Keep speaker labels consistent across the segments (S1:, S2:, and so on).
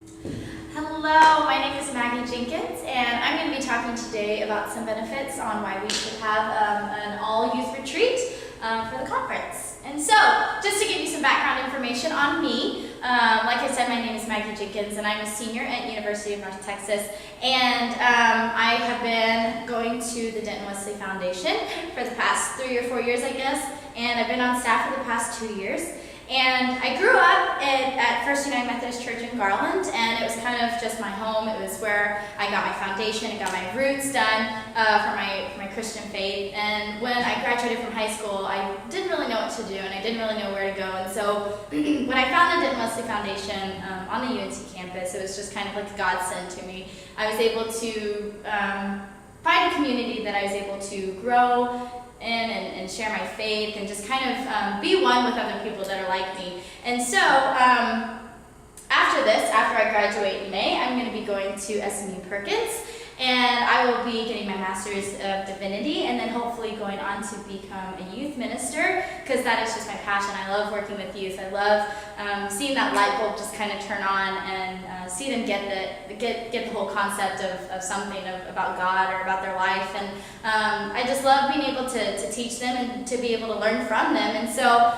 S1: Hello, my name is Maggie Jenkins, and I'm going to be talking today about some benefits on why we should have an all-youth retreat for the conference. And so, just to give you some background information on me, like I said, my name is Maggie Jenkins, and I'm a senior at University of North Texas, and I have been going to the Denton Wesley Foundation for the past 3 or 4 years, I guess, and I've been on staff for the past 2 years. And I grew up at First United Methodist Church in Garland, and it was kind of just my home. It was where I got my foundation and got my roots done for my Christian faith. And when I graduated from high school, I didn't really know what to do, and I didn't really know where to go. And so when I found the Denton Wesley Foundation on the UNC campus, it was just kind of like a godsend to me. I was able to find a community that I was able to grow in and share my faith and just kind of be one with other people that are like me. And so after I graduate in May, I'm going to be going to SMU Perkins, and I will be getting my Master's of Divinity and then hopefully going on to become a youth minister, because that is just my passion. I love working with youth. I love seeing that light bulb just kind of turn on and see them get the whole concept of something about God or about their life. And I just love being able to teach them and to be able to learn from them. And so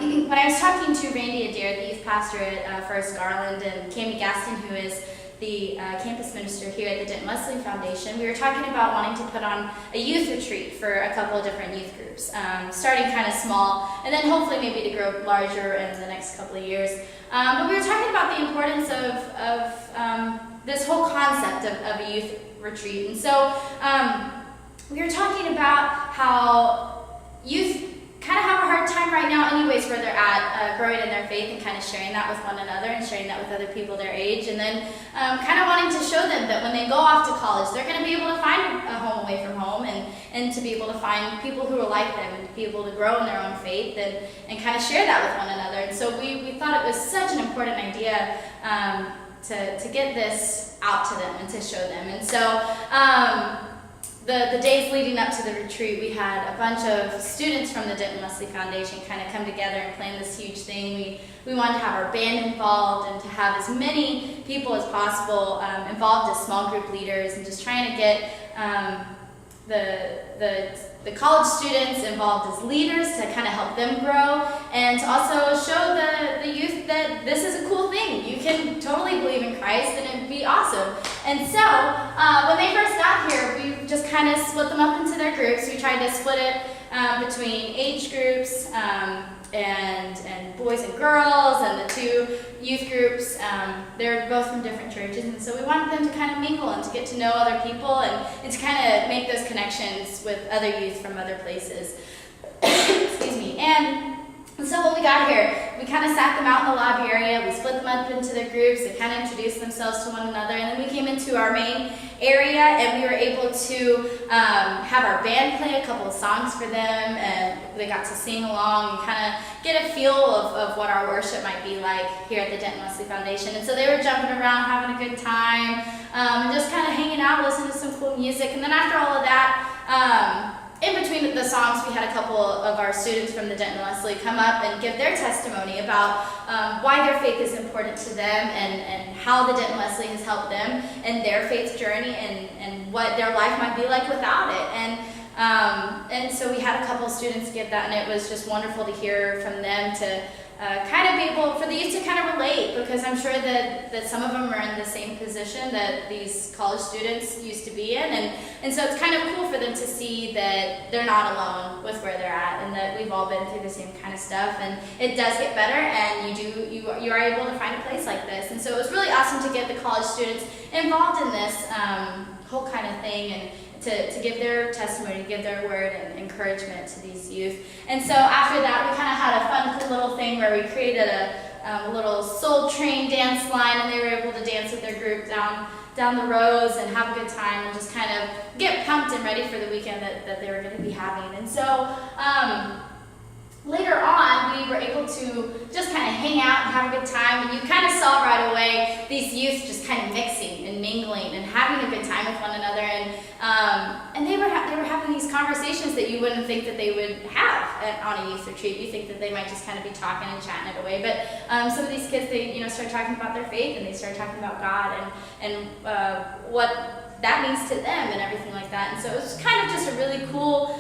S1: when I was talking to Randy Adair, the youth pastor at First Garland, and Cami Gaston, who is the campus minister here at the Denton Wesley Foundation, we were talking about wanting to put on a youth retreat for a couple of different youth groups, starting kind of small and then hopefully maybe to grow larger in the next couple of years. But we were talking about the importance of this whole concept of a youth retreat. And so we were talking about how youth kind of have a hard time right now anyways where they're at, growing in their faith and kind of sharing that with one another and sharing that with other people their age, and then kind of wanting to show them that when they go off to college, they're going to be able to find a home away from home and to be able to find people who are like them and to be able to grow in their own faith and kind of share that with one another. And so we thought it was such an important idea to get this out to them and to show them. And so the days leading up to the retreat, we had a bunch of students from the Denton Wesley Foundation kind of come together and plan this huge thing. We wanted to have our band involved and to have as many people as possible involved as small group leaders, and just trying to get the college students involved as leaders to kind of help them grow, and to also show the youth that this is a cool thing. You can totally believe in Christ and it'd be awesome. And so when they first got here, we just kind of split them up into their groups. We tried to split it between age groups and boys and girls, and the two youth groups. They're both from different churches, and so we wanted them to kind of mingle and to get to know other people and to kind of make those connections with other youth from other places. Excuse me. And so when we got here, we kind of sat them out in the lobby area. We split them up into their groups. They kind of introduced themselves to one another, and then we came into our main area, and we were able to have our band play a couple of songs for them, and they got to sing along and kind of get a feel of what our worship might be like here at the Denton Wesley Foundation. And so they were jumping around, having a good time, and just kind of hanging out, listening to some cool music. And then after all of that, in between the songs, we had a couple of our students from the Denton Wesley come up and give their testimony about why their faith is important to them and how the Denton Wesley has helped them in their faith journey and what their life might be like without it. And so we had a couple of students give that, and it was just wonderful to hear from them, to kind of be able for the youth to kind of relate, because I'm sure that some of them are in the same position that these college students used to be in, and so it's kind of cool for them to see that they're not alone with where they're at, and that we've all been through the same kind of stuff, and it does get better, and you are able to find a place like this. And so it was really awesome to get the college students involved in this whole kind of thing, and to give their testimony, to give their word and encouragement to these youth. And so after that, we kind of had a fun little thing where we created a little Soul Train dance line, and they were able to dance with their group down the rows and have a good time and just kind of get pumped and ready for the weekend that they were going to be having. And so later on, we were able to just kind of hang out and have a good time, and you kind of saw right away these youth just kind of mixing and mingling and having a good time with one another, and they were having these conversations that you wouldn't think that they would have on a youth retreat. You think that they might just kind of be talking and chatting it away, but some of these kids, they start talking about their faith, and they start talking about God and what that means to them and everything like that. And so it was kind of just a really cool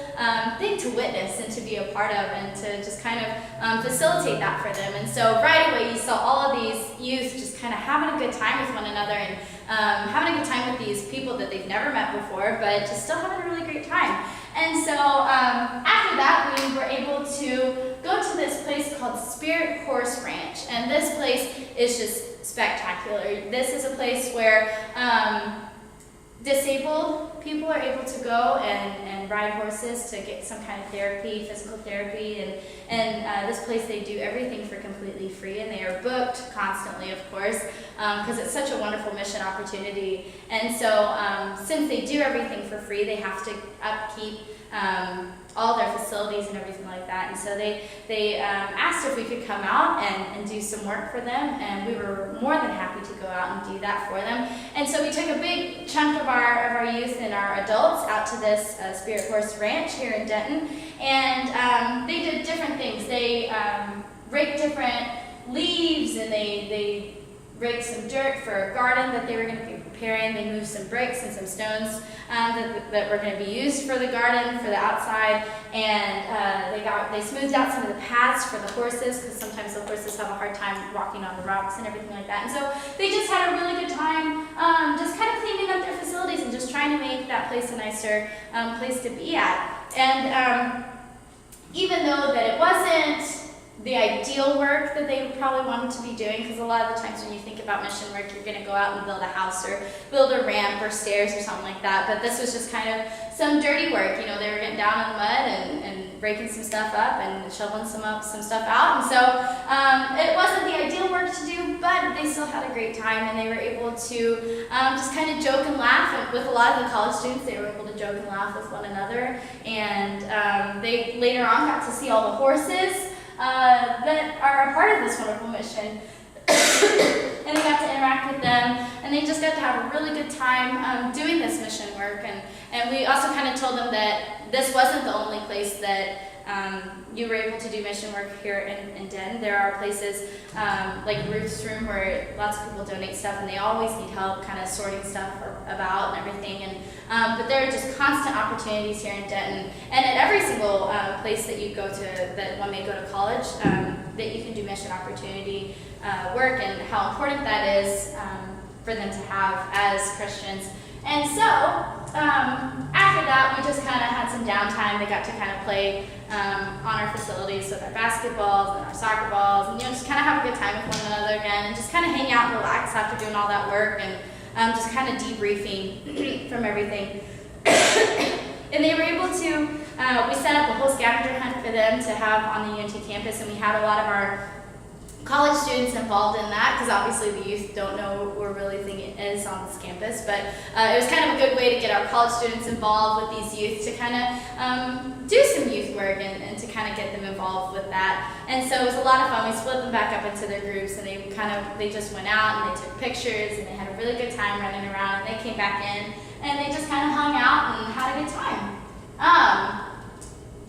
S1: thing to witness and to be a part of, and to just kind of facilitate that for them. And so right away you saw all of these youth just kind of having a good time with one another, and having a good time with these people that they've never met before, but just still having a really great time. And so after that, we were able to go to this place called Spirit Horse Ranch, and this place is just spectacular. This is a place where disabled people are able to go and ride horses to get some kind of therapy, physical therapy, and this place, they do everything for completely free, and they are booked constantly, of course, because it's such a wonderful mission opportunity. And so since they do everything for free, they have to upkeep all their facilities and everything like that. And so they asked if we could come out and do some work for them, and we were more than happy to go out and do that for them. And so we took a big chunk of our youth and our adults out to this Spirit Horse Ranch here in Denton, and they did different things. They raked different leaves, and they raked some dirt for a garden that they were going to be preparing. They moved some bricks and some stones that were going to be used for the garden, for the outside, and they smoothed out some of the paths for the horses, because sometimes the horses have a hard time walking on the rocks and everything like that. And so they just had a really good time just kind of cleaning up their facilities and just trying to make that place a nicer place to be at. And even though that it wasn't the ideal work that they probably wanted to be doing, because a lot of the times when you think about mission work, you're going to go out and build a house or build a ramp or stairs or something like that. But this was just kind of some dirty work. They were getting down in the mud and breaking some stuff up and shoveling some stuff out. And so it wasn't the ideal work to do, but they still had a great time, and they were able to just kind of joke and laugh. And with a lot of the college students, they were able to joke and laugh with one another. And they later on got to see all the horses that are a part of this wonderful mission. And they got to interact with them, and they just got to have a really good time doing this mission work. And we also kind of told them that this wasn't the only place that you were able to do mission work here in Denton. There are places like Ruth's Room where lots of people donate stuff, and they always need help kind of sorting stuff about and everything. And but there are just constant opportunities here in Denton, and at every single place that you go to, that one may go to college, that you can do mission opportunity work, and how important that is for them to have as Christians. And so after that, we just kind of had some downtime. They got to kind of play on our facilities with our basketballs and our soccer balls, and just kind of have a good time with one another again, and just kind of hang out and relax after doing all that work, and just kind of debriefing from everything. And they were able to, we set up a whole scavenger hunt for them to have on the UNT campus, and we had a lot of our college students involved in that, because obviously the youth don't know what really thing is on this campus, but it was kind of a good way to get our college students involved with these youth, to kind of do some youth work and to kind of get them involved with that. And so it was a lot of fun. We split them back up into their groups, and they just went out and they took pictures, and they had a really good time running around, and they came back in and they just kind of hung out and had a good time.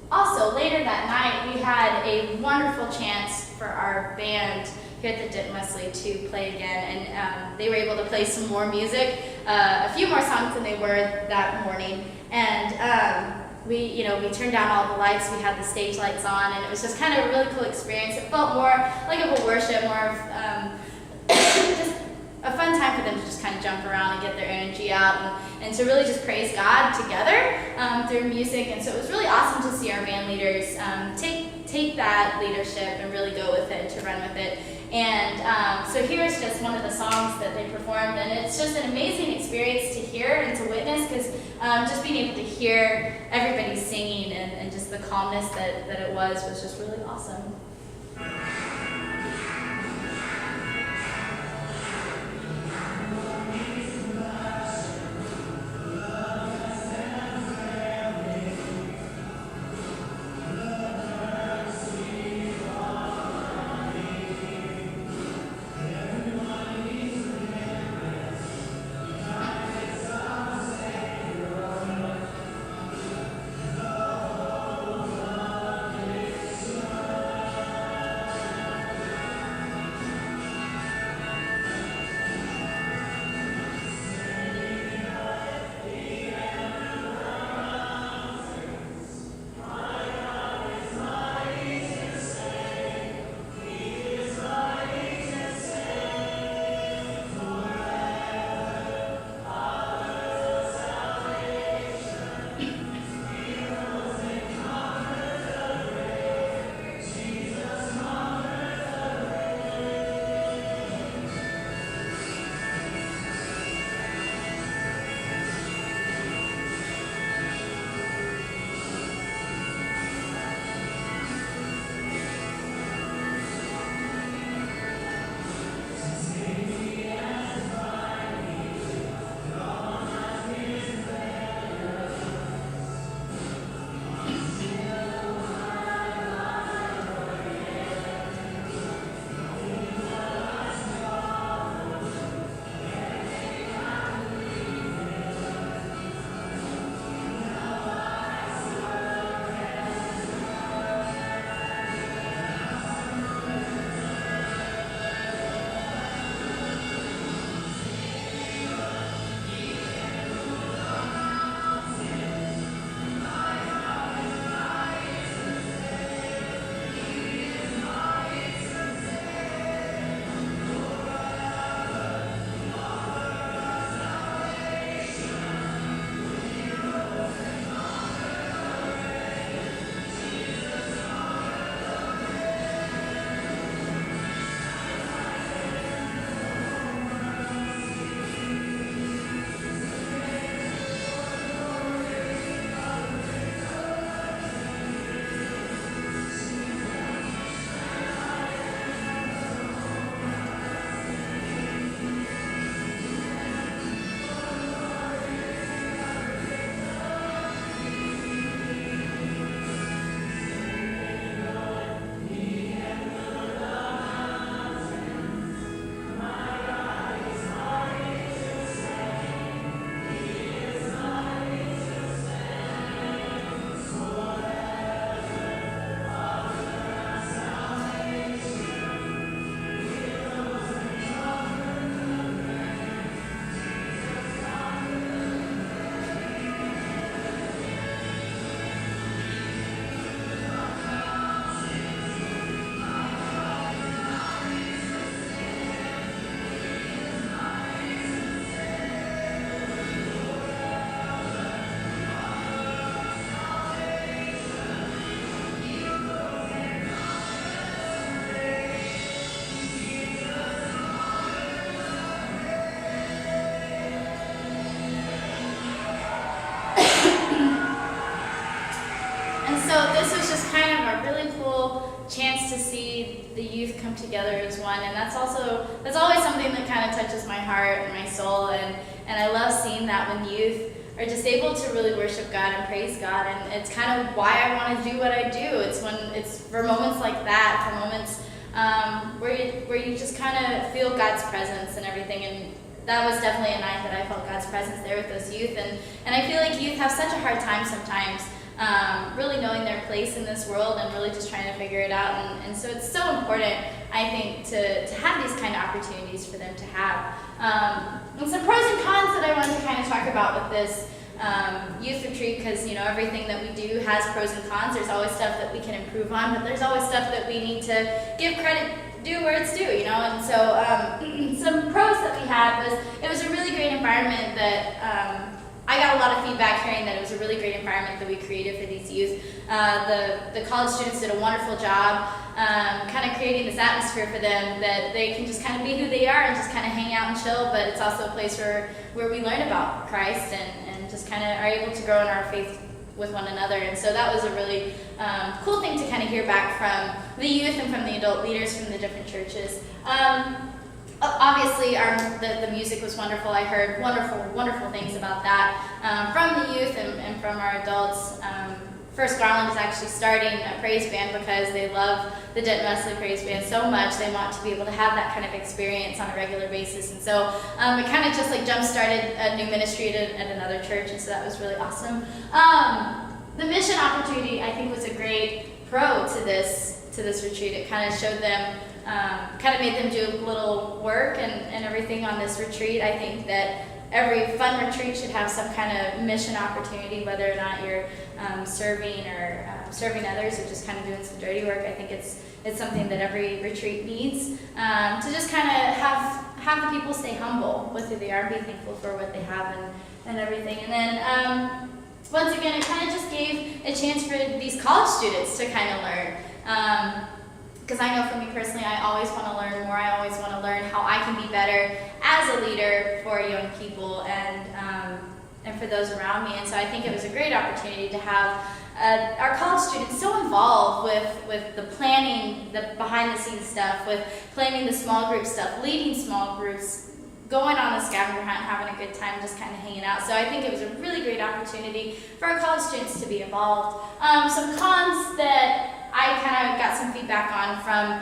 S1: Also, later that night, we had a wonderful chance for our band here at the Denton Wesley to play again, and they were able to play some more music, a few more songs than they were that morning. And we turned down all the lights, we had the stage lights on, and it was just kind of a really cool experience. It felt more like of a worship, more of just a fun time for them to just kind of jump around and get their energy out, and to really just praise God together through music. And so it was really awesome to see our band leaders take that leadership and really go with it, to run with it. And so here's just one of the songs that they performed, and it's just an amazing experience to hear and to witness, because just being able to hear everybody singing and just the calmness that it was just really awesome. this was just kind of a really cool chance to see the youth come together as one, and that's always something that kind of touches my heart and my soul, and I love seeing that when youth are just able to really worship God and praise God, and it's kind of why I want to do what I do. It's for moments like that, for moments where you just kind of feel God's presence and everything, and that was definitely a night that I felt God's presence there with those youth, and I feel like youth have such a hard time sometimes really knowing their place in this world and really just trying to figure it out, and so it's so important, I think, to have these kind of opportunities for them to have. And some pros and cons that I wanted to kind of talk about with this youth retreat, because everything that we do has pros and cons. There's always stuff that we can improve on, but there's always stuff that we need to give credit, do where it's due, and so some pros that we had was it was a really great environment that I got a lot of feedback hearing that it was a really great environment that we created for these youth. The college students did a wonderful job kind of creating this atmosphere for them that they can just kind of be who they are and just kind of hang out and chill, but it's also a place where we learn about Christ and just kind of are able to grow in our faith with one another. And so that was a really cool thing to kind of hear back from the youth and from the adult leaders from the different churches. Obviously, the music was wonderful. I heard wonderful things about that from the youth and from our adults. First Garland is actually starting a praise band because they love the Denton Wesley Praise Band so much. They want to be able to have that kind of experience on a regular basis. And so it kind of just like jump-started a new ministry at another church, and so that was really awesome. The mission opportunity, I think, was a great pro to this retreat. It kind of showed them, kind of made them do a little work and everything on this retreat. I think that every fun retreat should have some kind of mission opportunity, whether or not you're serving or serving others or just kind of doing some dirty work. I think it's something that every retreat needs to just kind of have the people stay humble with who they are and be thankful for what they have and everything. And then once again, it kind of just gave a chance for these college students to kind of learn. Because I know for me personally, I always want to learn more. I always want to learn how I can be better as a leader for young people and for those around me. And so I think it was a great opportunity to have our college students so involved with the planning, the behind-the-scenes stuff, with planning the small group stuff, leading small groups, going on a scavenger hunt, having a good time, just kind of hanging out. So I think it was a really great opportunity for our college students to be involved. Some cons that I kind of got some feedback on from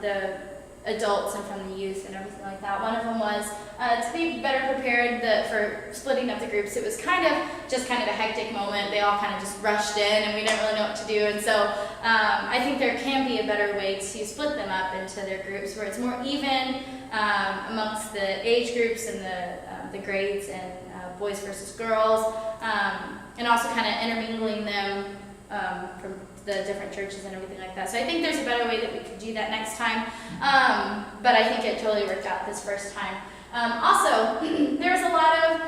S1: the adults and from the youth and everything like that. One of them was to be better prepared for splitting up the groups. It was kind of a hectic moment. They all kind of just rushed in and we didn't really know what to do. And so I think there can be a better way to split them up into their groups where it's more even amongst the age groups and the grades and boys versus girls, and also kind of intermingling them from the different churches and everything like that. So I think there's a better way that we could do that next time, but I think it totally worked out this first time. Also, there was a lot of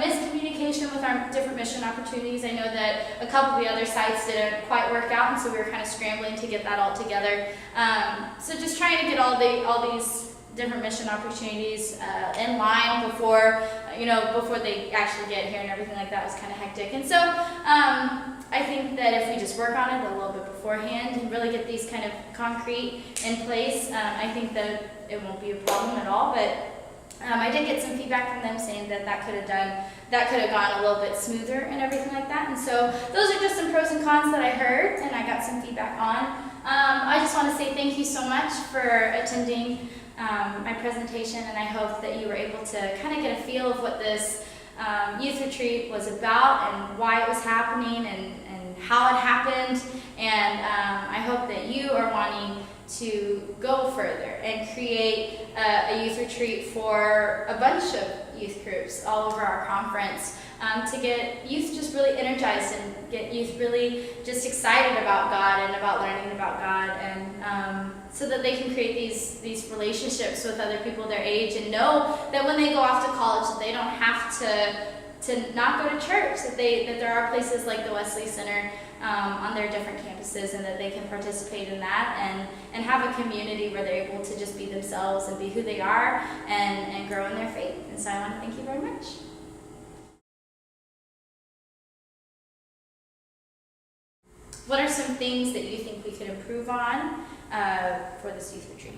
S1: miscommunication with our different mission opportunities. I know that a couple of the other sites didn't quite work out, and so we were kind of scrambling to get that all together. So just trying to get all these different mission opportunities in line before they actually get here and everything like that was kind of hectic. And so I think that if we just work on it a little bit beforehand and really get these kind of concrete in place, I think that it won't be a problem at all. But I did get some feedback from them saying that could have gone a little bit smoother and everything like that. And so those are just some pros and cons that I heard and I got some feedback on. I just want to say thank you so much for attending my presentation, and I hope that you were able to kind of get a feel of what this youth retreat was about and why it was happening and how it happened. And I hope that you are wanting to go further and create a youth retreat for a bunch of youth groups all over our conference to get youth just really energized and get youth really just excited about God and about learning about God, and so that they can create these relationships with other people their age and know that when they go off to college that they don't have to not go to church, that there are places like the Wesley Center on their different campuses, and that they can participate in that and have a community where they're able to just be themselves and be who they are and grow in their faith. And so I want to thank you very much. some things that you think we could improve on for this youth retreat?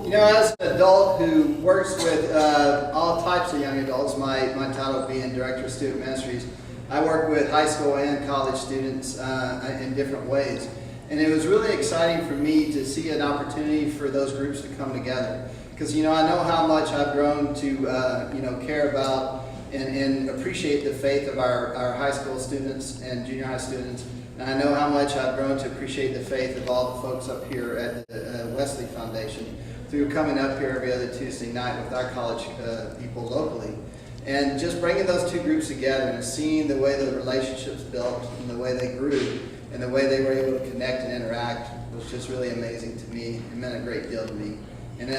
S2: You know, as an adult who works with all types of young adults, my title being Director of Student Ministries, I work with high school and college students in different ways. And it was really exciting for me to see an opportunity for those groups to come together. Because, you know, I know how much I've grown to, care about and appreciate the faith of our high school students and junior high students. And I know how much I've grown to appreciate the faith of all the folks up here at the Wesley Foundation through coming up here every other Tuesday night with our college people locally. And just bringing those two groups together and seeing the way the relationships built and the way they grew and the way they were able to connect and interact was just really amazing to me. It meant a great deal to me. And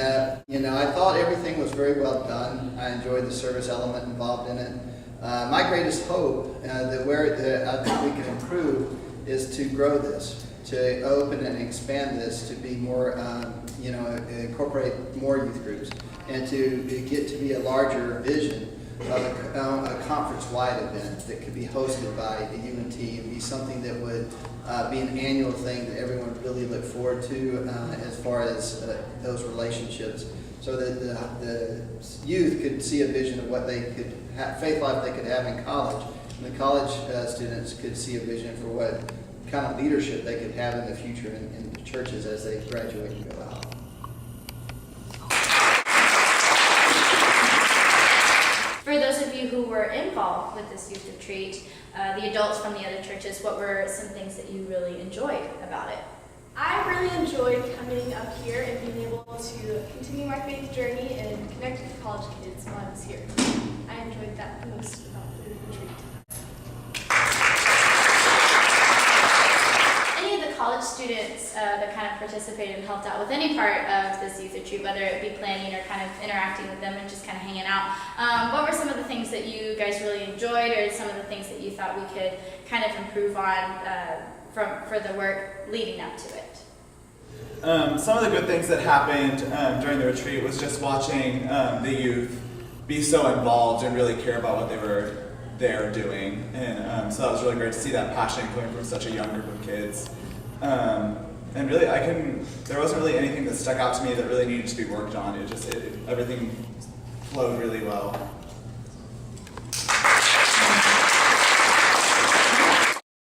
S2: I thought everything was very well done. I enjoyed the service element involved in it. My greatest hope that I think we can improve is to grow this, to open and expand this, to be more, incorporate more youth groups, and to get to be a larger vision of a conference-wide event that could be hosted by the UNT and be something that would be an annual thing that everyone would really look forward to as far as those relationships, so that the youth could see a vision of what they could have, faith life they could have in college, and the college students could see a vision for what kind of leadership they could have in the future in the churches as they graduate and go out.
S1: For those of you who were involved with this youth retreat, the adults from the other churches, what were some things that you really enjoyed about it?
S3: I really enjoyed coming up here and being able to continue my faith journey and connect with college kids while I was here. I enjoyed that most about the retreat.
S1: Any of the college students that kind of participated and helped out with any part of this youth retreat, whether it be planning or kind of interacting with them and just kind of hanging out, what were some of the things that you guys really enjoyed, or some of the things that you thought we could kind of improve on for the work leading up to it?
S4: Some of the good things that happened during the retreat was just watching the youth be so involved and really care about what they were there doing, and so that was really great to see that passion coming from such a young group of kids. And really, there wasn't really anything that stuck out to me that really needed to be worked on. Everything flowed really well.